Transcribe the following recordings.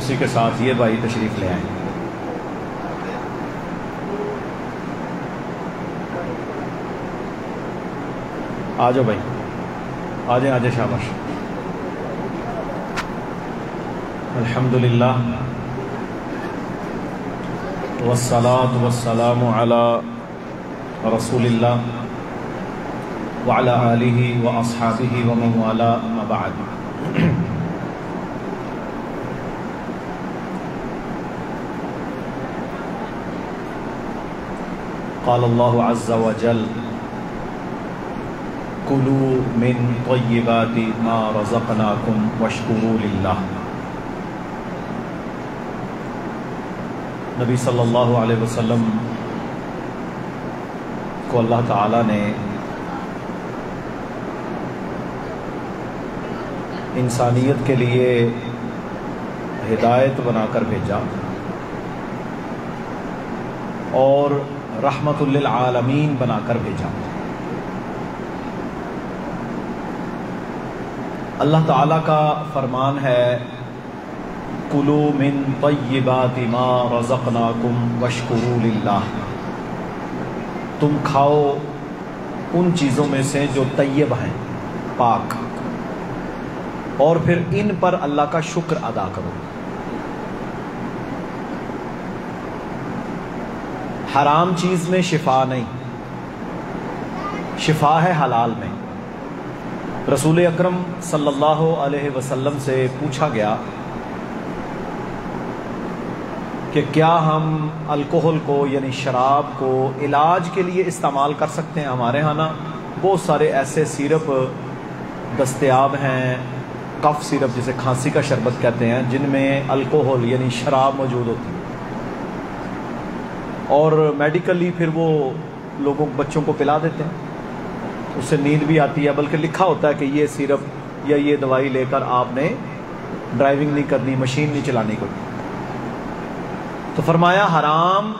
اسی کے ساتھ یہ بھائی تشریف لے آئیں۔ آ جاؤ بھائی، آ جائیں شاباش۔ الحمدللہ والصلاة والسلام علی رسول اللہ وعلی آلہ واصحابہ ومن والا، اما بعد۔ قال اللہ عز وجل کلوا من طیبات ما رزقناکم واشکروا للہ۔ نبی صلی اللہ علیہ وسلم کو اللہ تعالی نے انسانیت کے لیے ہدایت بنا کر بھیجا اور رحمت للعالمین بنا کر بھیجا۔ اللہ تعالیٰ کا فرمان ہے کلوا من طیبات ما رزقناکم واشکروا للہ، تم کھاؤ ان چیزوں میں سے جو طیب ہیں، پاک، اور پھر ان پر اللہ کا شکر ادا کرو۔ حرام چیز میں شفا نہیں، شفا ہے حلال میں۔ رسول اکرم صلی اللہ علیہ وسلم سے پوچھا گیا کہ کیا ہم الکوہل کو یعنی شراب کو علاج کے لیے استعمال کر سکتے ہیں؟ ہمارے ہاں نا بہت سارے ایسے سیرپ دستیاب ہیں، کف سیرپ جسے کھانسی کا شربت کہتے ہیں، جن میں الکوہل یعنی شراب موجود ہوتی ہے، اور میڈیکلی پھر وہ لوگوں بچوں کو پلا دیتے ہیں، اس سے نیند بھی آتی ہے، بلکہ لکھا ہوتا ہے کہ یہ سیرپ یا یہ دوائی لے کر آپ نے ڈرائیونگ نہیں کرنی، مشین نہیں چلانی کوئی۔ تو فرمایا حرام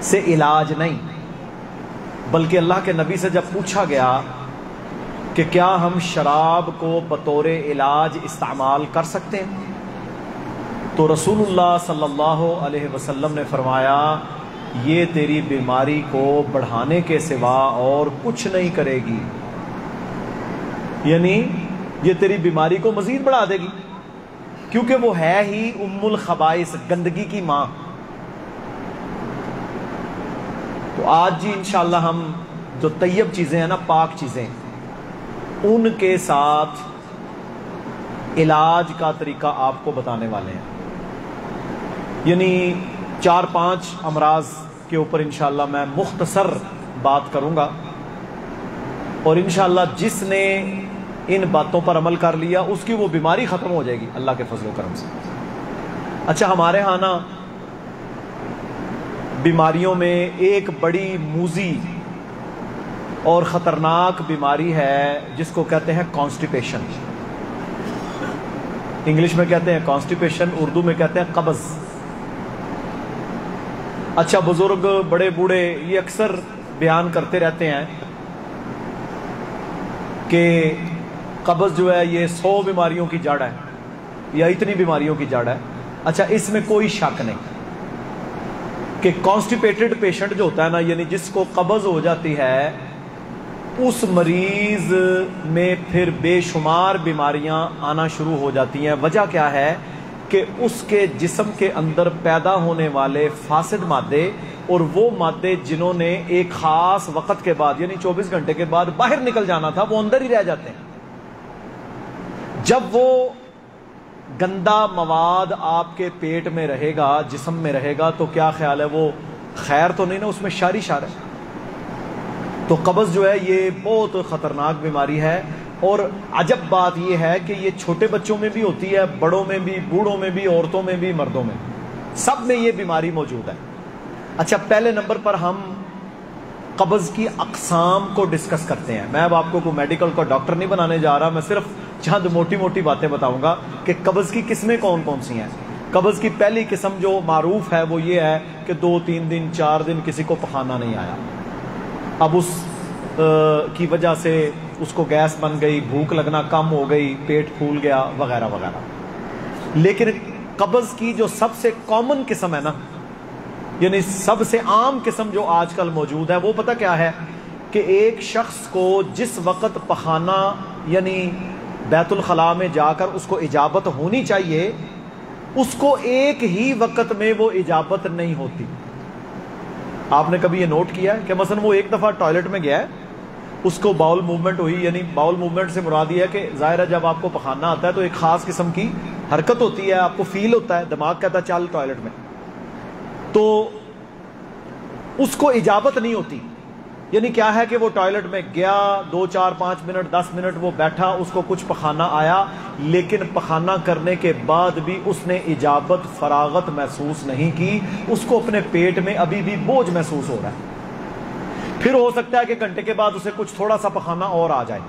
سے علاج نہیں، بلکہ اللہ کے نبی سے جب پوچھا گیا کہ کیا ہم شراب کو بطور علاج استعمال کر سکتے ہیں، تو رسول اللہ صلی اللہ علیہ وسلم نے فرمایا یہ تیری بیماری کو بڑھانے کے سوا اور کچھ نہیں کرے گی، یعنی یہ تیری بیماری کو مزید بڑھا دے گی، کیونکہ وہ ہے ہی ام الخبائث، گندگی کی ماں۔ تو آج جی انشاءاللہ ہم جو طیب چیزیں ہیں نا، پاک چیزیں، ان کے ساتھ علاج کا طریقہ آپ کو بتانے والے ہیں، یعنی 4-5 امراض کے اوپر انشاءاللہ میں مختصر بات کروں گا، اور انشاءاللہ جس نے ان باتوں پر عمل کر لیا اس کی وہ بیماری ختم ہو جائے گی اللہ کے فضل و کرم سے۔ اچھا، ہمارے ہاں نا بیماریوں میں ایک بڑی موذی اور خطرناک بیماری ہے جس کو کہتے ہیں کانسٹیپیشن۔ انگلش میں کہتے ہیں کانسٹیپیشن، اردو میں کہتے ہیں قبض۔ اچھا، بزرگ بڑے بوڑھے یہ اکثر بیان کرتے رہتے ہیں کہ قبض جو ہے یہ 100 بیماریوں کی جڑ ہے یا اتنی بیماریوں کی جڑ ہے۔ اچھا، اس میں کوئی شک نہیں کہ کانسٹیپیٹڈ پیشنٹ جو ہوتا ہے نا، یعنی جس کو قبض ہو جاتی ہے، اس مریض میں پھر بے شمار بیماریاں آنا شروع ہو جاتی ہیں۔ وجہ کیا ہے کہ اس کے جسم کے اندر پیدا ہونے والے فاسد مادے، اور وہ مادے جنہوں نے ایک خاص وقت کے بعد یعنی 24 گھنٹے کے بعد باہر نکل جانا تھا، وہ اندر ہی رہ جاتے ہیں۔ جب وہ گندا مواد آپ کے پیٹ میں رہے گا، جسم میں رہے گا، تو کیا خیال ہے وہ خیر تو نہیں نا، اس میں شر ہی شر ہے۔ تو قبض جو ہے یہ بہت خطرناک بیماری ہے، اور عجب بات یہ ہے کہ یہ چھوٹے بچوں میں بھی ہوتی ہے، بڑوں میں بھی، بوڑھوں میں بھی، عورتوں میں بھی، مردوں میں بھی، سب میں یہ بیماری موجود ہے۔ اچھا، پہلے نمبر پر ہم قبض کی اقسام کو ڈسکس کرتے ہیں۔ میں اب آپ کو کوئی میڈیکل کا ڈاکٹر نہیں بنانے جا رہا، میں صرف چند موٹی موٹی باتیں بتاؤں گا کہ قبض کی قسمیں کون کون سی ہیں۔ قبض کی پہلی قسم جو معروف ہے وہ یہ ہے کہ 2-3 دن 4 دن کسی کو پخانہ نہیں آیا، اب اس کی وجہ سے اس کو گیس بن گئی، بھوک لگنا کم ہو گئی، پیٹ پھول گیا وغیرہ وغیرہ۔ لیکن قبض کی جو سب سے کامن قسم ہے نا، یعنی سب سے عام قسم جو آج کل موجود ہے، وہ پتہ کیا ہے کہ ایک شخص کو جس وقت پخانہ یعنی بیت الخلاء میں جا کر اس کو اجابت ہونی چاہیے، اس کو ایک ہی وقت میں وہ اجابت نہیں ہوتی۔ آپ نے کبھی یہ نوٹ کیا ہے کہ مثلا وہ ایک دفعہ ٹوائلٹ میں گیا ہے، اس کو باؤل موومنٹ ہوئی، یعنی باؤل موومنٹ سے مراد یہ ہے کہ ظاہر ہے جب آپ کو پخانہ آتا ہے تو ایک خاص قسم کی حرکت ہوتی ہے، آپ کو فیل ہوتا ہے، دماغ کہتا ہے چل ٹوائلٹ میں، تو اس کو اجابت نہیں ہوتی۔ یعنی کیا ہے کہ وہ ٹوائلٹ میں گیا، 2 4 5 منٹ 10 منٹ وہ بیٹھا، اس کو کچھ پخانہ آیا، لیکن پخانہ کرنے کے بعد بھی اس نے اجابت فراغت محسوس نہیں کی، اس کو اپنے پیٹ میں ابھی بھی بوجھ محسوس ہو رہا ہے۔ پھر ہو سکتا ہے کہ گھنٹے کے بعد اسے کچھ تھوڑا سا پخانہ اور آ جائے،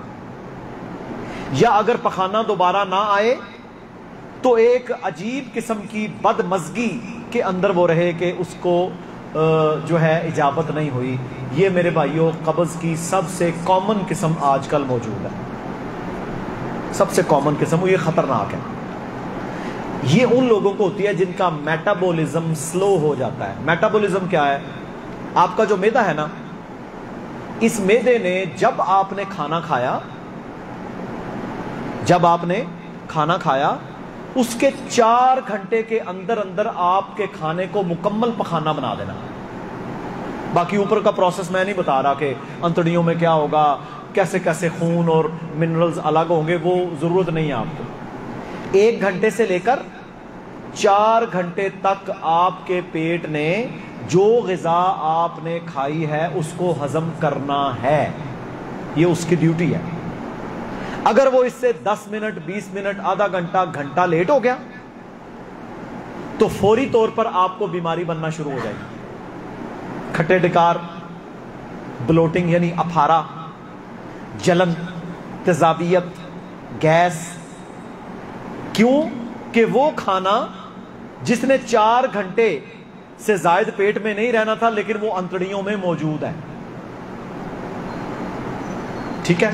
یا اگر پخانہ دوبارہ نہ آئے تو ایک عجیب قسم کی بدمزگی کے اندر وہ رہے کہ اس کو جو ہے اجابت نہیں ہوئی۔ یہ میرے بھائیوں قبض کی سب سے کامن قسم آج کل موجود ہے، سب سے کامن قسم، یہ خطرناک ہے۔ یہ ان لوگوں کو ہوتی ہے جن کا میٹابولزم سلو ہو جاتا ہے۔ میٹابولزم کیا ہے؟ آپ کا جو معدہ ہے نا، اس معدے نے جب آپ نے کھانا کھایا اس کے 4 گھنٹے کے اندر اندر آپ کے کھانے کو مکمل پخانہ بنا دینا۔ باقی اوپر کا پروسیس میں نہیں بتا رہا کہ انتڑیوں میں کیا ہوگا، کیسے کیسے خون اور منرلز الگ ہوں گے، وہ ضرورت نہیں ہے آپ کو۔ 1 گھنٹے سے لے کر 4 گھنٹے تک آپ کے پیٹ نے جو غذا آپ نے کھائی ہے اس کو ہضم کرنا ہے، یہ اس کی ڈیوٹی ہے۔ اگر وہ اس سے 10 منٹ 20 منٹ آدھا گھنٹہ گھنٹہ لیٹ ہو گیا تو فوری طور پر آپ کو بیماری بننا شروع ہو جائے گی، کھٹے ڈکار، بلوٹنگ یعنی اپھارا، جلن، تیزابیت، گیس۔ کیوں کہ وہ کھانا جس نے 4 گھنٹے سے زائد پیٹ میں نہیں رہنا تھا لیکن وہ انتڑیوں میں موجود ہے۔ ٹھیک ہے،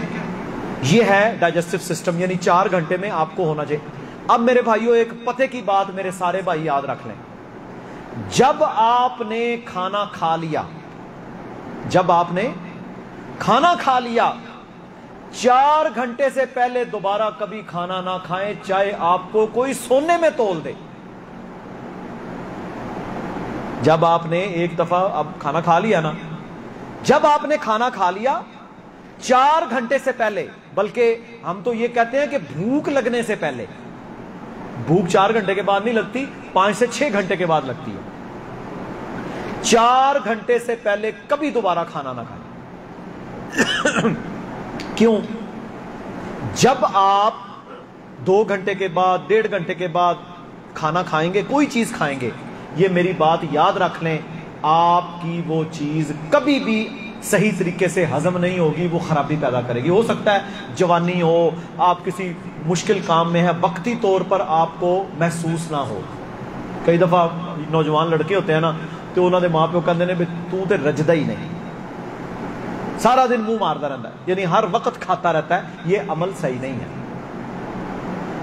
یہ ہے ڈائجسٹو سسٹم، یعنی 4 گھنٹے میں آپ کو ہونا چاہیے۔ اب میرے بھائیوں ایک پتے کی بات میرے سارے بھائی یاد رکھ لیں، جب آپ نے کھانا کھا لیا 4 گھنٹے سے پہلے دوبارہ کبھی کھانا نہ کھائیں، چاہے آپ کو کوئی سونے میں تول دے۔ جب آپ نے ایک دفعہ اب کھانا کھا لیا نا، جب آپ نے کھانا کھا لیا 4 گھنٹے سے پہلے، بلکہ ہم تو یہ کہتے ہیں کہ بھوک لگنے سے پہلے، بھوک 4 گھنٹے کے بعد نہیں لگتی، 5 سے 6 گھنٹے کے بعد لگتی ہے۔ 4 گھنٹے سے پہلے کبھی دوبارہ کھانا نہ کھائیں۔ کیوں؟ جب آپ 2 گھنٹے کے بعد 1.5 گھنٹے کے بعد کھانا کھائیں گے، کوئی چیز کھائیں گے، یہ میری بات یاد رکھ لیں، آپ کی وہ چیز کبھی بھی صحیح طریقے سے ہضم نہیں ہوگی، وہ خرابی پیدا کرے گی۔ ہو سکتا ہے جوانی ہو، آپ کسی مشکل کام میں ہے، وقتی طور پر آپ کو محسوس نہ ہو۔ کئی دفعہ نوجوان لڑکے ہوتے ہیں نا تو انہوں نے ماں پیو کہتے ہیں تو تے رجدا ہی نہیں، سارا دن منہ مارتا رہتا ہے، یعنی ہر وقت کھاتا رہتا ہے، یہ عمل صحیح نہیں ہے۔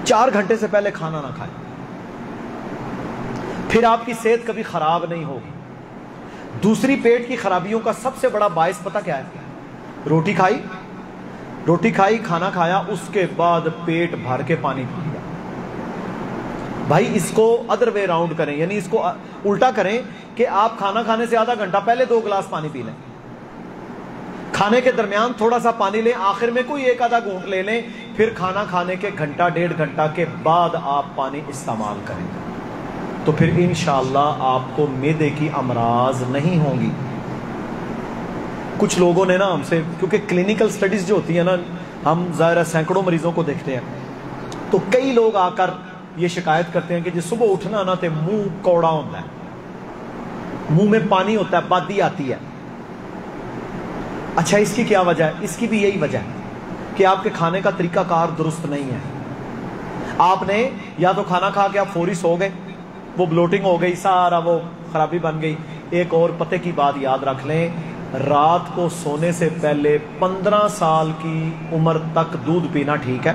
4 گھنٹے سے پہلے کھانا نہ کھائیں، پھر آپ کی صحت کبھی خراب نہیں ہوگی۔ دوسری پیٹ کی خرابیوں کا سب سے بڑا باعث پتہ کیا ہے؟ روٹی کھائی، کھانا کھایا، اس کے بعد پیٹ بھر کے پانی پی لیا۔ بھائی اس کو ادر وے راؤنڈ کریں، یعنی اس کو الٹا کریں کہ آپ کھانا کھانے سے آدھا گھنٹہ پہلے 2 گلاس پانی پی لیں، کھانے کے درمیان تھوڑا سا پانی لیں، آخر میں کوئی 1 آدھا گھونٹ لے لیں، پھر کھانا کھانے کے گھنٹہ 1.5 گھنٹہ کے بعد آپ پانی استعمال کریں، تو پھر انشاءاللہ آپ کو معدے کی امراض نہیں ہوں گی۔ کچھ لوگوں نے نا ہم سے، کیونکہ کلینکل سٹڈیز جو ہوتی ہیں نا، ہم ظاہر سینکڑوں مریضوں کو دیکھتے ہیں، تو کئی لوگ آ کر یہ شکایت کرتے ہیں کہ جس صبح اٹھنا نا تے منہ کوڑا ہوتا ہے، منہ میں پانی ہوتا ہے، بادی آتی ہے۔ اچھا اس کی کیا وجہ ہے؟ اس کی بھی یہی وجہ ہے کہ آپ کے کھانے کا طریقہ کار درست نہیں ہے۔ آپ نے یا تو کھانا کھا کے آپ فوری سو گئے، وہ بلوٹنگ ہو گئی، سارا وہ خرابی بن گئی۔ ایک اور پتے کی بات یاد رکھ لیں، رات کو سونے سے پہلے 15 سال کی عمر تک دودھ پینا ٹھیک ہے،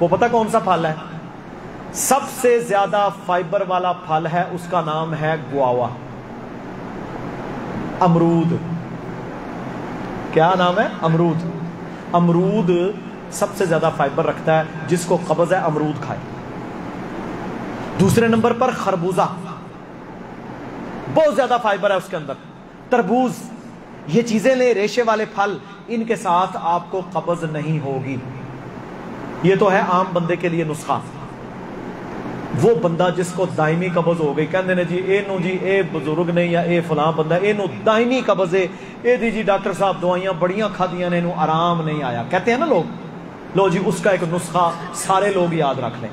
وہ پتہ کون سا پھل ہے؟ سب سے زیادہ فائبر والا پھل ہے، اس کا نام ہے گواوا، امرود۔ کیا نام ہے؟ امرود۔ امرود سب سے زیادہ فائبر رکھتا ہے، جس کو قبض ہے امرود کھائے۔ دوسرے نمبر پر خربوزہ، بہت زیادہ فائبر ہے اس کے اندر۔ تربوز، یہ چیزیں لیں، ریشے والے پھل، ان کے ساتھ آپ کو قبض نہیں ہوگی۔ یہ تو ہے عام بندے کے لیے نسخہ۔ وہ بندہ جس کو دائمی قبض ہو گئی، کہندے نے جی اے نو جی اے بزرگ نے یا اے فلاں بندہ اے نو دائمی قبض ہے، اے دی جی ڈاکٹر صاحب دوائیاں بڑیاں کھادیاں نے، نو آرام نہیں آیا، کہتے ہیں نا لوگ۔ لو جی اس کا ایک نسخہ سارے لوگ یاد رکھ لیں،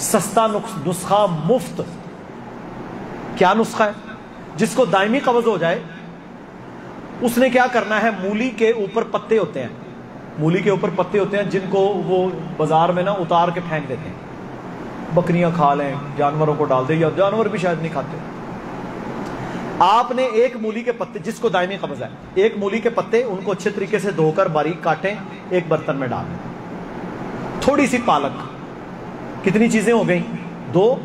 سستا نسخہ مفت۔ کیا نسخہ ہے؟ جس کو دائمی قبض ہو جائے اس نے کیا کرنا ہے، مولی کے اوپر پتے ہوتے ہیں، مولی کے اوپر پتے ہوتے ہیں جن کو وہ بازار میں نا اتار کے پھینک دیتے ہیں، بکریاں کھا لیں، جانوروں کو ڈال دیں، یا جانور بھی شاید نہیں کھاتے۔ آپ نے ایک مولی کے پتے، جس کو دائمی قبض ہے، ایک مولی کے پتے ان کو اچھے طریقے سے دھو کر باریک کاٹیں، ایک برتن میں ڈالیں، تھوڑی سی پالک، کتنی چیزیں ہو گئیں؟ 2۔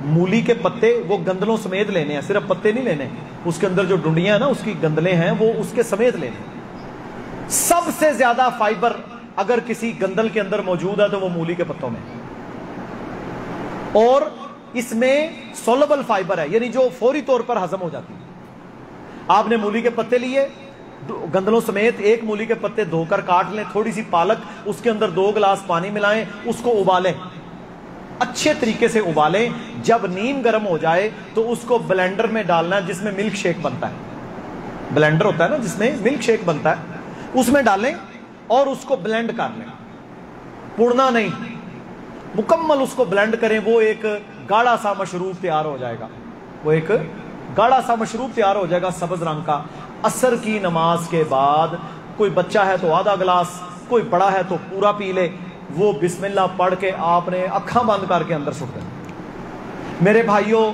مولی کے پتے وہ گندلوں سمیت لینے ہیں، صرف پتے نہیں لینے، اس کے اندر جو ڈنڈیاں ہیں نا، اس کی گندلیں ہیں، وہ اس کے سمیت لینے۔ سب سے زیادہ فائبر اگر کسی گندل کے اندر موجود ہے تو وہ مولی کے پتوں میں، اور اس میں سولبل فائبر ہے، یعنی جو فوری طور پر ہضم ہو جاتی ہے۔ آپ نے مولی کے پتے لیے گندلوں سمیت، ایک مولی کے پتے دھو کر کاٹ لیں، تھوڑی سی پالک، اس کے اندر 2 گلاس پانی ملائیں، اس کو ابالیں، اچھے طریقے سے ابالیں۔ جب نیم گرم ہو جائے تو اس کو بلینڈر میں ڈالنا ہے، جس میں ملک شیک بنتا ہے، بلینڈر ہوتا ہے نا جس میں ملک شیک بنتا ہے، اس میں ڈالیں اور اس کو بلینڈ کر لیں، پڑنا نہیں، مکمل اس کو بلینڈ کریں۔ وہ ایک گاڑھا سا مشروب تیار ہو جائے گا، وہ ایک گاڑھا سا مشروب تیار ہو جائے گا سبز رنگ کا۔ عصر کی نماز کے بعد کوئی بچہ ہے تو آدھا گلاس، کوئی بڑا ہے تو پورا پی لے، وہ بسم اللہ پڑھ کے آپ نے اکھاں بند کر کے اندر سٹ دینا۔ میرے بھائیوں،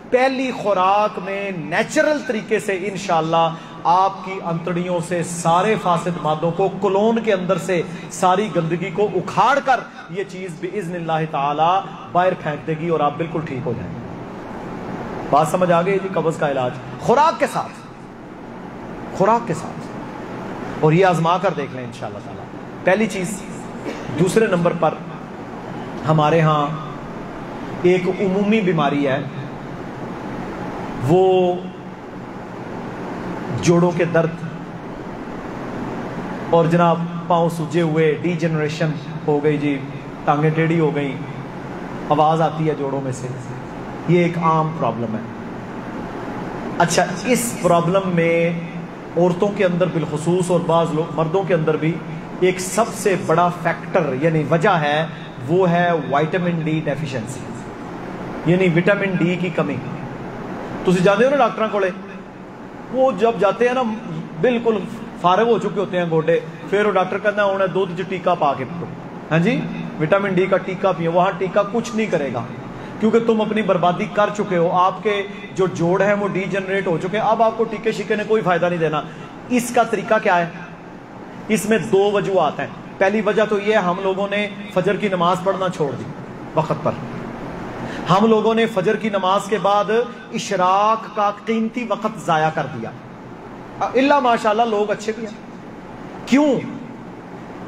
پہلی خوراک میں نیچرل طریقے سے انشاءاللہ آپ کی انتڑیوں سے سارے فاسد مادوں کو، کولون کے اندر سے ساری گندگی کو اکھاڑ کر یہ چیز باذن اللہ تعالی باہر پھینک دے گی اور آپ بالکل ٹھیک ہو جائیں گے۔ بات سمجھ آ گئی جی؟ قبض کا علاج خوراک کے ساتھ، خوراک کے ساتھ، اور یہ آزما کر دیکھ لیں انشاءاللہ تعالی۔ پہلی چیز۔ دوسرے نمبر پر ہمارے ہاں ایک عمومی بیماری ہے، وہ جوڑوں کے درد، اور جناب پاؤں سجے ہوئے، ڈی جنریشن ہو گئی جی، ٹانگیں ٹیڑھی ہو گئی، آواز آتی ہے جوڑوں میں سے، یہ ایک عام پرابلم ہے۔ اچھا، اس پرابلم میں عورتوں کے اندر بالخصوص اور بعض لوگ مردوں کے اندر بھی ایک سب سے بڑا فیکٹر یعنی وجہ ہے، وہ ہے وائٹامن ڈی ڈیفیشنسی، یعنی وٹامن ڈی کی کمی۔ تسی جاتے ہو نا ڈاکٹراں کولے، وہ جب جاتے ہیں نا بالکل فارغ ہو چکے ہوتے ہیں گوڈے، پھر وہ ڈاکٹر کہنا انہیں دودھ چ ٹیکا پا کے پیو، ہاں جی وٹامن ڈی کا ٹیکا پیو۔ وہاں ٹیکا کچھ نہیں کرے گا، کیونکہ تم اپنی بربادی کر چکے ہو، آپ کے جو جوڑ ہیں وہ ڈی جنریٹ ہو چکے ہیں، اب آپ کو ٹیکے شیکے نے کوئی فائدہ نہیں دینا۔ اس کا طریقہ کیا ہے؟ اس میں 2 وجوہات ہیں۔ پہلی وجہ تو یہ ہے، ہم لوگوں نے فجر کی نماز پڑھنا چھوڑ دی وقت پر، ہم لوگوں نے فجر کی نماز کے بعد اشراق کا قیمتی وقت ضائع کر دیا۔ اللہ ماشاءاللہ لوگ اچھے بھی ہیں، کیوں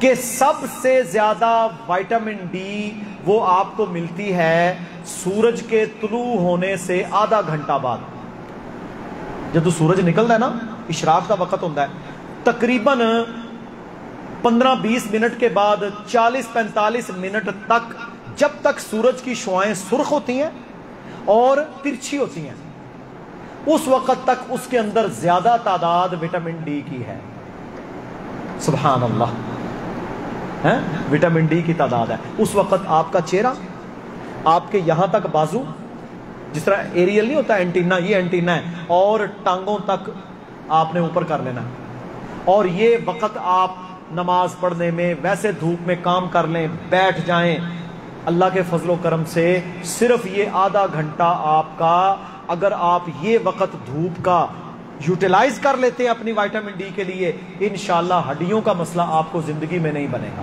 کہ سب سے زیادہ وائٹامن ڈی وہ آپ کو ملتی ہے سورج کے طلوع ہونے سے آدھا گھنٹہ بعد۔ جب تو سورج نکلتا ہے نا، اشراق کا وقت ہوتا ہے، تقریباً 15-20 منٹ کے بعد 40-45 منٹ تک، جب تک سورج کی شعاعیں سرخ ہوتی ہیں اور ترچھی ہوتی ہیں، اس وقت تک اس کے اندر زیادہ تعداد وٹامن ڈی کی ہے۔ سبحان اللہ، وٹامن ڈی کی تعداد ہے۔ اس وقت آپ کا چہرہ، آپ کے یہاں تک بازو، جس طرح ایریل نہیں ہوتا اینٹینا، یہ اینٹینا ہے، اور ٹانگوں تک آپ نے اوپر کر لینا، اور یہ وقت آپ نماز پڑھنے میں، ویسے دھوپ میں کام کر لیں، بیٹھ جائیں، اللہ کے فضل و کرم سے صرف یہ آدھا گھنٹہ آپ کا، اگر آپ یہ وقت دھوپ کا یوٹیلائز کر لیتے ہیں اپنی وائٹامن ڈی کے لیے، انشاءاللہ ہڈیوں کا مسئلہ آپ کو زندگی میں نہیں بنے گا۔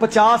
50,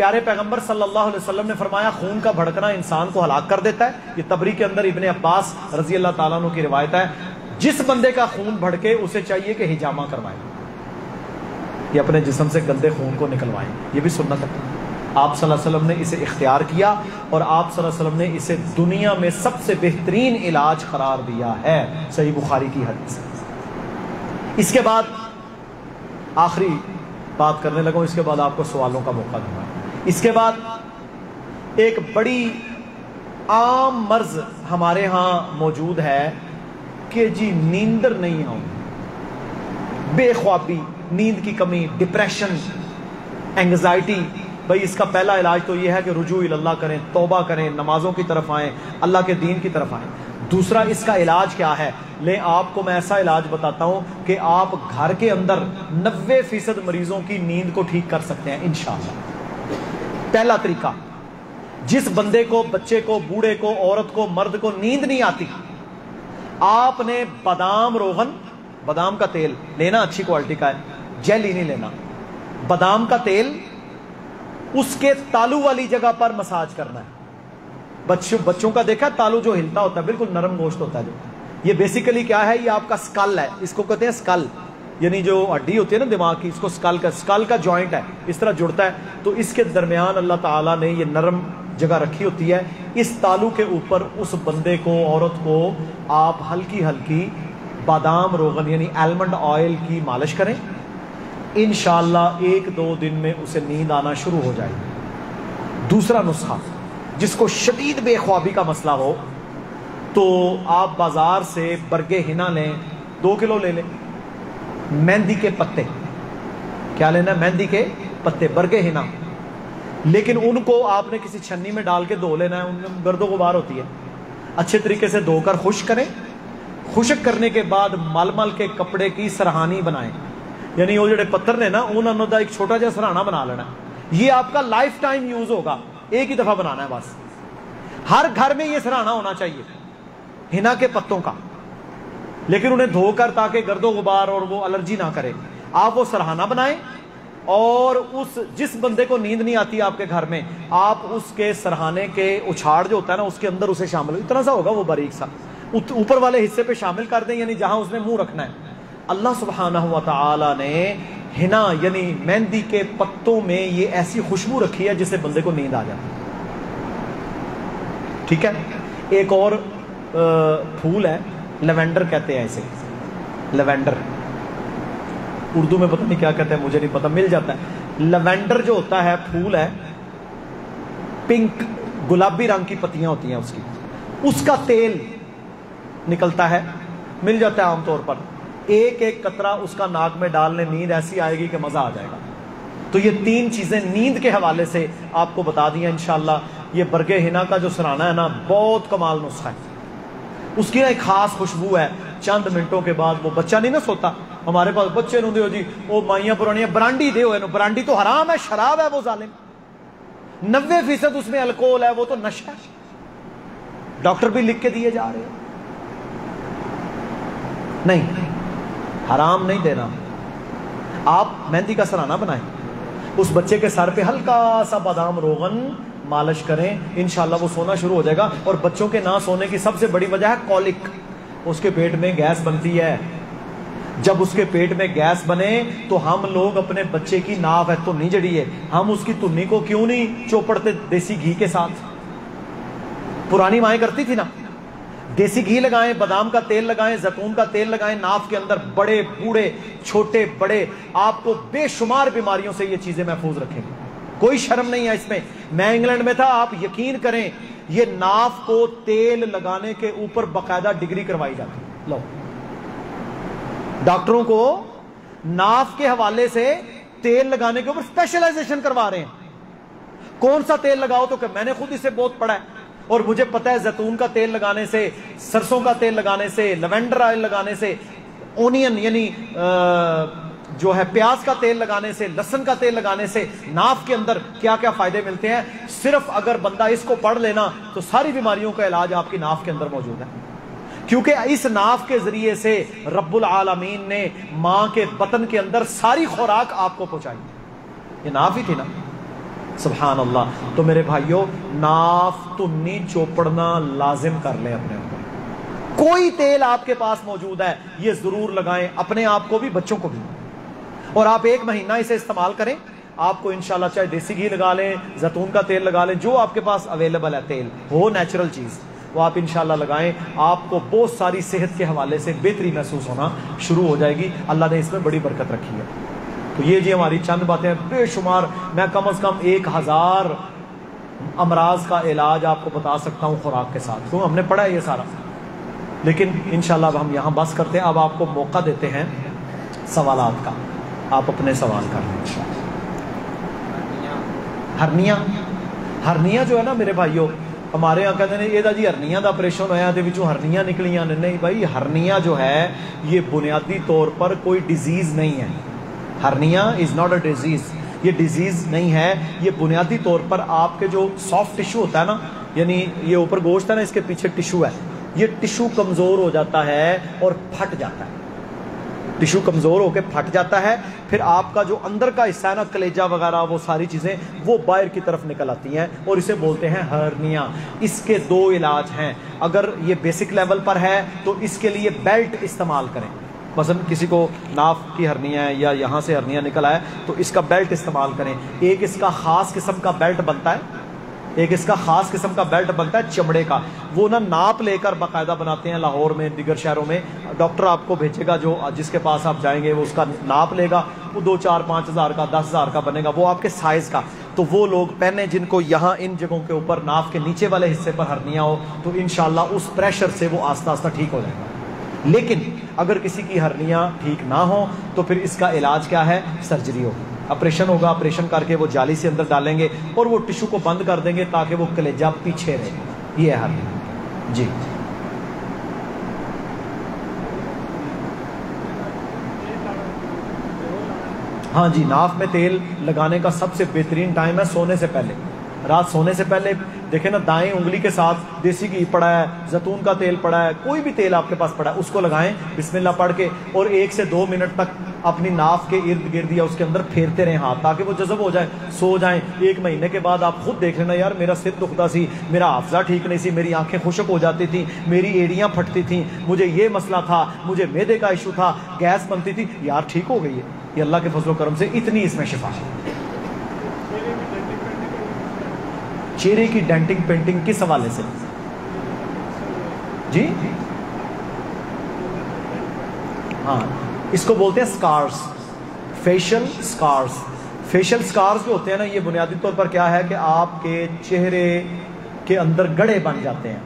پیارے پیغمبر صلی اللہ علیہ وسلم نے فرمایا خون کا بھڑکنا انسان کو ہلاک کر دیتا ہے. یہ تبری کے اندر ابن عباس رضی اللہ تعالیٰ عنہ کی روایت ہے. جس بندے کا خون بھڑکے اسے چاہیے کہ حجامہ کروائے, یہ اپنے جسم سے گندے خون کو نکلوائیں. یہ بھی سنت ہے. آپ صلی اللہ علیہ وسلم نے اسے اختیار کیا اور آپ صلی اللہ علیہ وسلم نے اسے دنیا میں سب سے بہترین علاج قرار دیا ہے. صحیح بخاری کی حدیث. اس کے بعد آخری بات کرنے لگا ہوں, اس کے بعد آپ کو سوالوں کا موقع دوں گا. اس کے بعد ایک بڑی عام مرض ہمارے ہاں موجود ہے کہ جی نیندر نہیں آؤں, بے خوابی, نیند کی کمی, ڈپریشن, اینگزائٹی. بھائی اس کا پہلا علاج تو یہ ہے کہ رجوع اللہ کریں, توبہ کریں, نمازوں کی طرف آئیں, اللہ کے دین کی طرف آئیں. دوسرا اس کا علاج کیا ہے؟ لیں آپ کو میں ایسا علاج بتاتا ہوں کہ آپ گھر کے اندر 90% مریضوں کی نیند کو ٹھیک کر سکتے ہیں انشاءاللہ. پہلا طریقہ, جس بندے کو, بچے کو, بوڑھے کو, عورت کو, مرد کو نیند نہیں آتی, آپ نے بادام روغن, بادام کا تیل لینا, اچھی کوالٹی کا ہے, جیلی نہیں لینا. بادام کا تیل اس کے تالو والی جگہ پر مساج کرنا ہے. بچوں کا دیکھا تالو جو ہلتا ہوتا ہے, بالکل نرم گوشت ہوتا ہے جو. یہ بیسیکلی کیا ہے, یہ آپ کا سکل ہے, اس کو کہتے ہیں سکل, یعنی جو ہڈی ہوتی ہے نا دماغ کی, اس کو سکل کا جوائنٹ ہے, اس طرح جڑتا ہے. تو اس کے درمیان اللہ تعالیٰ نے یہ نرم جگہ رکھی ہوتی ہے. اس تالو کے اوپر اس بندے کو, عورت کو آپ ہلکی ہلکی بادام روغن یعنی آلمنڈ آئل کی مالش کریں. انشاءاللہ 1-2 دن میں اسے نیند آنا شروع ہو جائے گی. دوسرا نسخہ, جس کو شدید بے خوابی کا مسئلہ ہو تو آپ بازار سے برگے ہنا لیں, 2 کلو لے لیں. مہندی کے پتے, کیا لینا ہے؟ مہندی کے پتے, برگے ہنا. لیکن ان کو آپ نے کسی چھنی میں ڈال کے دھو لینا ہے, ان میں گرد و غبار ہوتی ہے. اچھے طریقے سے دھو کر خشک کریں. خشک کرنے کے بعد مل مل کے کپڑے کی سرہانی بنائیں, یعنی وہ جڑے پتھر نے نا انہوں نے ایک چھوٹا جا سرہانا بنا لینا. یہ آپ کا لائف ٹائم یوز ہوگا, ایک ہی دفعہ بنانا ہے بس. ہر گھر میں یہ سرہانا ہونا چاہیے ہنا کے پتوں کا, لیکن انہیں دھو کر تاکہ گرد و غبار اور وہ الرجی نہ کرے. آپ وہ سرہانا بنائیں اور جس بندے کو نیند نہیں آتی آپ کے گھر میں, آپ اس کے سرہانے کے اچھاڑ جو ہوتا ہے نا اس کے اندر اسے شامل, اتنا سا ہوگا وہ باریک سا, اوپر والے حصے پہ شامل کر دیں, یعنی جہاں اس نے منہ رکھنا ہے. اللہ سبحانہ و تعالی نے ہنا یعنی مہندی کے پتوں میں یہ ایسی خوشبو رکھی ہے جس سے بندے کو نیند آ جاتی ہے. ٹھیک ہے. ایک اور پھول ہے, لیونڈر کہتے ہیں اسے, لیونڈر اردو میں پتہ نہیں کیا کہتے ہیں, مجھے نہیں پتہ, مل جاتا ہے. لیونڈر جو ہوتا ہے پھول ہے, پنک گلابی رنگ کی پتیاں ہوتی ہیں اس کی, اس کا تیل نکلتا ہے, مل جاتا ہے عام طور پر. ایک ایک قطرہ اس کا ناک میں ڈالنے, نیند ایسی آئے گی کہ مزہ آ جائے گا. تو یہ 3 چیزیں نیند کے حوالے سے آپ کو بتا دیا انشاءاللہ. یہ برگے ہنا کا جو سرہانا ہے نا, بہت کمال نسخہ ہے. اس کی نا ایک خاص خوشبو ہے. چند منٹوں کے بعد وہ بچہ نہیں نا سوتا, ہمارے پاس بچے نو دیو جی وہ مائیاں پرانیاں برانڈی دے ہوئے, برانڈی تو حرام ہے, شراب ہے وہ ظالم, 90% اس میں الکوہل ہے, وہ تو نشہ ہے, ڈاکٹر بھی لکھ کے دیے جا رہے ہیں. نہیں, حرام نہیں دینا. آپ مہندی کا سرہانا بنائیں, اس بچے کے سر پہ ہلکا سا بادام روغن مالش کریں, انشاءاللہ وہ سونا شروع ہو جائے گا. اور بچوں کے نہ سونے کی سب سے بڑی وجہ ہے کولک, اس کے پیٹ میں گیس بنتی ہے. جب اس کے پیٹ میں گیس بنے تو ہم لوگ اپنے بچے کی ناف ہے تنی جڑی ہے, ہم اس کی تنی کو کیوں نہیں چوپڑتے دیسی گھی کے ساتھ؟ پرانی مائیں کرتی تھی نا, دیسی گھی لگائیں, بادام کا تیل لگائیں, زیتون کا تیل لگائیں ناف کے اندر, بڑے بوڑھے چھوٹے بڑے, آپ کو بے شمار بیماریوں سے یہ چیزیں محفوظ رکھیں گے. کوئی شرم نہیں ہے اس میں. میں انگلینڈ میں تھا, آپ یقین کریں یہ ناف کو تیل لگانے کے اوپر باقاعدہ ڈگری کروائی جاتی. لو, ڈاکٹروں کو ناف کے حوالے سے تیل لگانے کے اوپر اسپیشلائزیشن کروا رہے ہیں. کون سا تیل لگاؤ, تو کہ میں نے خود اسے بہت پڑھا ہے اور مجھے پتا ہے زیتون کا تیل لگانے سے, سرسوں کا تیل لگانے سے, لیونڈر آئل لگانے سے, اونین یعنی جو ہے پیاز کا تیل لگانے سے, لہسن کا تیل لگانے سے ناف کے اندر کیا کیا فائدے ملتے ہیں. صرف اگر بندہ اس کو پڑھ لینا تو ساری بیماریوں کا علاج آپ کی ناف کے اندر موجود ہے. کیونکہ اس ناف کے ذریعے سے رب العالمین نے ماں کے بطن کے اندر ساری خوراک آپ کو پہنچائی. یہ ناف ہی تھی نا, سبحان اللہ. تو میرے بھائیوں ناف تنی چوپڑنا لازم کر لیں اپنے اوپر. کوئی تیل آپ کے پاس موجود ہے یہ ضرور لگائیں, اپنے آپ کو بھی بچوں کو بھی, اور آپ 1 مہینہ اسے استعمال کریں. آپ کو انشاءاللہ چاہے دیسی گھی لگا لیں, زیتون کا تیل لگا لیں, جو آپ کے پاس اویلیبل ہے تیل ہو نیچرل چیز وہ آپ انشاءاللہ لگائیں. آپ کو بہت ساری صحت کے حوالے سے بہتری محسوس ہونا شروع ہو جائے گی. اللہ نے اس میں بڑی برکت رکھی ہے. تو یہ جی ہماری چند باتیں ہیں, بے شمار. میں کم از کم 1000 امراض کا علاج آپ کو بتا سکتا ہوں خوراک کے ساتھ, کیوں ہم نے پڑھا ہے یہ سارا. لیکن انشاءاللہ اب ہم یہاں بس کرتے ہیں. اب آپ کو موقع دیتے ہیں سوالات کا, آپ اپنے سوال کر لیں انشاءاللہ. ہرنیاں جو ہے نا میرے بھائیوں, ہمارے یہاں کہتے ہیں یہ جی ہرنیاں دا آپریشن ہوا تے وچوں ہرنیاں نکلیاں. نہیں بھائی, ہرنیاں جو ہے یہ بنیادی طور پر کوئی ڈیزیز نہیں ہے. ہرنیاں از ناٹ اے ڈیزیز, یہ ڈیزیز نہیں ہے. یہ بنیادی طور پر آپ کے جو سافٹ ٹیشو ہوتا ہے نا, یعنی یہ اوپر گوشت ہے نا, اس کے پیچھے ٹیشو ہے, یہ ٹیشو کمزور ہو جاتا ہے اور پھٹ جاتا ہے. ٹیشو کمزور ہو کے پھٹ جاتا ہے, پھر آپ کا جو اندر کا حصہ ہے نا, کلیجہ وغیرہ, وہ ساری چیزیں وہ باہر کی طرف نکل آتی ہیں اور اسے بولتے ہیں ہرنیاں. اس کے 2 علاج ہیں. اگر یہ بیسک لیول پر ہے تو اس کے لیے بیلٹ استعمال کریں. مثلا کسی کو ناف کی ہرنیاں ہے یا یہاں سے ہرنیاں نکل آئے تو اس کا بیلٹ استعمال کریں. ایک اس کا خاص قسم کا بیلٹ بنتا ہے, ایک اس کا خاص قسم کا بیلٹ بنتا ہے چمڑے کا. وہ نا ناپ لے کر باقاعدہ بناتے ہیں لاہور میں, دیگر شہروں میں. ڈاکٹر آپ کو بھیجے گا, جو جس کے پاس آپ جائیں گے وہ اس کا ناپ لے گا. وہ 2 4 5 ہزار کا 10 ہزار کا بنے گا, وہ آپ کے سائز کا. تو وہ لوگ پہنے جن کو یہاں ان جگہوں کے اوپر ناف کے نیچے والے حصے پر ہرنیاں ہو, تو انشاءاللہ اس پریشر سے وہ آہستہ آہستہ ٹھیک ہو جائے گا. لیکن اگر کسی کی ہرنیاں ٹھیک نہ ہوں تو پھر اس کا علاج کیا ہے؟ سرجری ہوگی, آپریشن ہوگا. آپریشن کر کے وہ جالی سے اندر ڈالیں گے اور وہ ٹشو کو بند کر دیں گے تاکہ وہ کلیجہ پیچھے رہے. یہ ہے ہرنیاں. جی ہاں جی, ناف میں تیل لگانے کا سب سے بہترین ٹائم ہے سونے سے پہلے. رات سونے سے پہلے دیکھیں نا, دائیں انگلی کے ساتھ دیسی گھی پڑا ہے, زیتون کا تیل پڑا ہے, کوئی بھی تیل آپ کے پاس پڑا ہے, اس کو لگائیں بسم اللہ پڑھ کے, اور 1 سے 2 منٹ تک اپنی ناف کے ارد گرد یا اس کے اندر پھیرتے رہیں ہاتھ, تاکہ وہ جذب ہو جائے, سو جائیں. 1 مہینے کے بعد آپ خود دیکھ لینا, یار میرا سر دکھتا سی, میرا حافظہ ٹھیک نہیں سی, میری آنکھیں خشک ہو جاتی تھیں, میری ایڑیاں پھٹتی تھیں, مجھے یہ مسئلہ تھا, مجھے معدے کا ایشو تھا, گیس بنتی تھی, یار ٹھیک ہو گئی ہے. یہ اللہ کے فضل و کرم سے اتنی اس میں شفا ہے. چہرے کی ڈینٹنگ پینٹنگ کس حوالے سے؟ جی ہاں, اس کو بولتے ہیں سکارز, فیشل سکارز. فیشل سکارز جو ہوتے ہیں نا, یہ بنیادی طور پر کیا ہے کہ آپ کے چہرے کے اندر گڑھے بن جاتے ہیں.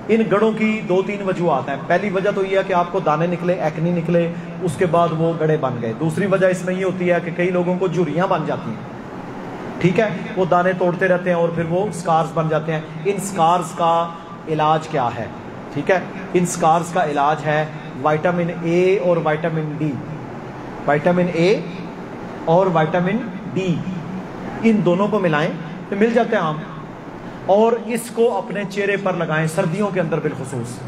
ان گڑھوں کی 2-3 وجوہات ہیں. پہلی وجہ تو یہ ہے کہ آپ کو دانے نکلے, ایکنی نکلے, اس کے بعد وہ گڑھے بن گئے. دوسری وجہ اس میں یہ ہوتی ہے کہ کئی لوگوں کو جھریاں بن جاتی ہیں, ٹھیک ہے, وہ دانے توڑتے رہتے ہیں اور پھر وہ سکارز بن جاتے ہیں. ان سکارز کا علاج کیا ہے؟ ٹھیک ہے, ان سکارز کا علاج ہے وائٹامن اے اور وائٹامن ڈی. وائٹامن اے اور وائٹامن ڈی, ان دونوں کو ملائیں تو مل جاتے ہیں عام, اور اس کو اپنے چہرے پر لگائیں سردیوں کے اندر بالخصوص,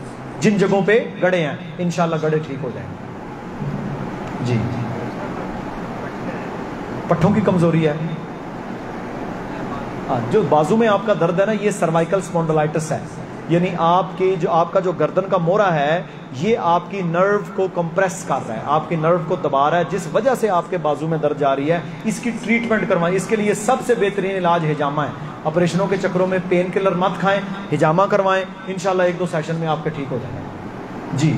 جن جگہوں پہ گڑھے ہیں. انشاءاللہ گڑھے ٹھیک ہو جائیں. جی پٹھوں کی کمزوری ہے, جو بازو میں آپ کا درد ہے نا, یہ سروائکل اسپونڈلائٹس ہے. یعنی آپ کا جو گردن کا موڑا ہے, یہ آپ کی نرو کو کمپریس کر رہا ہے, آپ کی نرو کو دبا رہا ہے, جس وجہ سے آپ کے بازو میں درد جا رہی ہے. اس کی ٹریٹمنٹ کروائیں. اس کے لیے سب سے بہترین علاج ہجامہ ہے. آپریشنوں کے چکروں میں پین کلر مت کھائیں, ہجامہ کروائیں, انشاءاللہ 1-2 سیشن میں آپ کے ٹھیک ہو جائیں گے. جی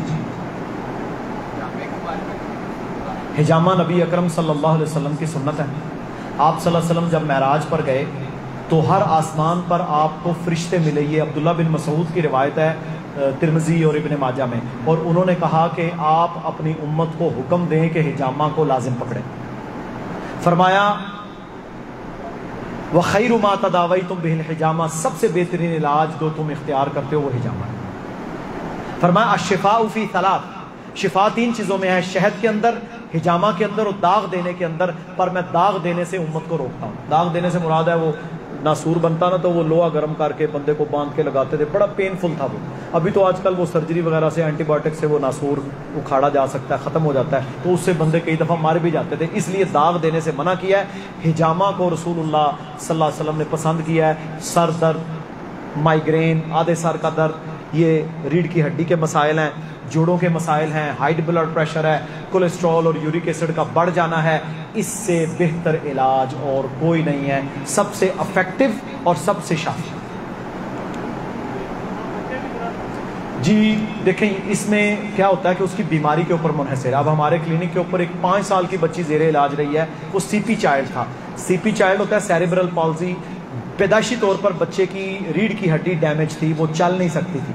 ہجامہ نبی اکرم صلی اللہ علیہ وسلم کی سنت ہے. آپ صلی اللہ علیہ وسلم جب معراج پر گئے تو ہر آسمان پر آپ کو فرشتے ملے. یہ عبداللہ بن مسعود کی روایت ہے ترمذی اور ابن ماجہ میں, اور انہوں نے کہا کہ آپ اپنی امت کو حکم دیں کہ ہجامہ کو لازم پکڑیں. فرمایا وَخَيْرُ مَا تَدَاوَيْتُمْ بِهِ الْحِجَامَةُ, سب سے بہترین علاج جو تم اختیار کرتے ہو وہ ہجامہ ہے. فرمایا الشفاء فی ثلاث, شفا 3 چیزوں میں ہے, شہد کے اندر, ہجامہ کے اندر اور داغ دینے کے اندر. پر میں داغ دینے سے امت کو روکتا ہوں. داغ دینے سے مراد ہے وہ ناسور بنتا نا, تو وہ لوہا گرم کر کے بندے کو باندھ کے لگاتے تھے, بڑا پینفل تھا وہ. ابھی تو آج کل وہ سرجری وغیرہ سے اینٹی بایوٹک سے وہ ناسور اکھاڑا جا سکتا ہے، ختم ہو جاتا ہے، تو اس سے بندے کئی دفعہ مر بھی جاتے تھے، اس لیے داغ دینے سے منع کیا ہے۔ حجامہ کو رسول اللہ صلی اللہ علیہ وسلم نے پسند کیا ہے۔ سر درد، مائیگرین، آدھے سر کا درد، یہ ریڑھ کی ہڈی کے مسائل ہیں، جوڑوں کے مسائل ہیں، ہائی بلڈ پریشر ہے، کولیسٹرول اور یورک ایسڈ کا بڑھ جانا ہے، اس سے بہتر علاج اور کوئی نہیں ہے، سب سے افیکٹو اور سب سے شافی۔ جی دیکھیں اس میں کیا ہوتا ہے کہ اس کی بیماری کے اوپر منحصر ہے۔ اب ہمارے کلینک کے اوپر ایک 5 سال کی بچی زیر علاج رہی ہے، وہ سی پی چائلڈ تھا۔ سی پی چائلڈ ہوتا ہے سیریبرل پالسی، پیدائشی طور پر بچے کی ریڑھ کی ہڈی ڈیمیج تھی، وہ چل نہیں سکتی تھی،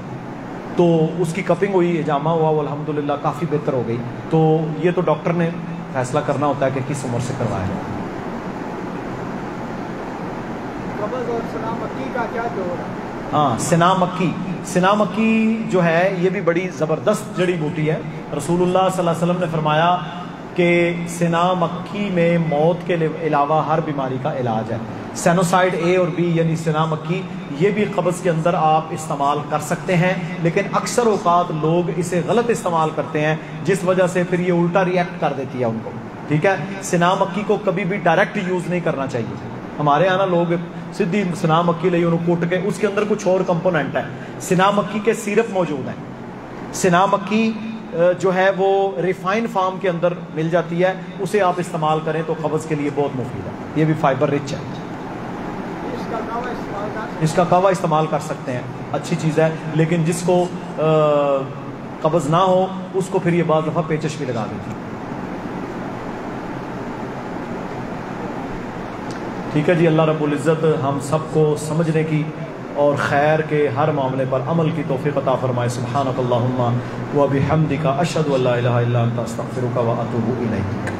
تو اس کی کپنگ ہوئی، حجامہ ہوا، وہ الحمدللہ کافی بہتر ہو گئی۔ تو یہ تو ڈاکٹر نے فیصلہ کرنا ہوتا ہے کہ کس عمر سے کروایا ہے۔ قبض اور سنا مکی کا کیا جوڑ ہے؟ ہاں، سنا مکی، سنا مکی جو ہے یہ بھی بڑی زبردست جڑی بوٹی ہے۔ رسول اللہ صلی اللہ علیہ وسلم نے فرمایا کہ سنا مکی میں موت کے علاوہ ہر بیماری کا علاج ہے۔ سینوسائڈ اے اور بی یعنی سنا مکی، یہ بھی قبض کے اندر آپ استعمال کر سکتے ہیں، لیکن اکثر اوقات لوگ اسے غلط استعمال کرتے ہیں، جس وجہ سے پھر یہ الٹا ریئیکٹ کر دیتی ہے ان کو، ٹھیک ہے۔ سنا مکی کو کبھی بھی ڈائریکٹ یوز نہیں کرنا چاہیے۔ ہمارے یہاں نا لوگ سیدھی سنا مکی لئی انہوں کوٹ کے، اس کے اندر کچھ اور کمپوننٹ ہے۔ سنا مکی کے سیرپ موجود ہیں، سنا مکی جو ہے وہ ریفائن فارم کے اندر مل جاتی ہے، اسے آپ استعمال کریں تو قبض کے لیے بہت مفید ہے، یہ بھی فائبر رچ ہے۔ اس کا قہوہ استعمال کر سکتے ہیں، اچھی چیز ہے، لیکن جس کو قبض نہ ہو اس کو پھر یہ بعض دفعہ پیچش بھی لگا دیتی ہے۔ ٹھیک ہے جی، اللہ رب العزت ہم سب کو سمجھنے کی اور خیر کے ہر معاملے پر عمل کی توفیق عطا فرمائے۔ سبحانک اللہم و بحمدک، اشہد ان لا الہ الا انت، استغفرک و اتوب الیک۔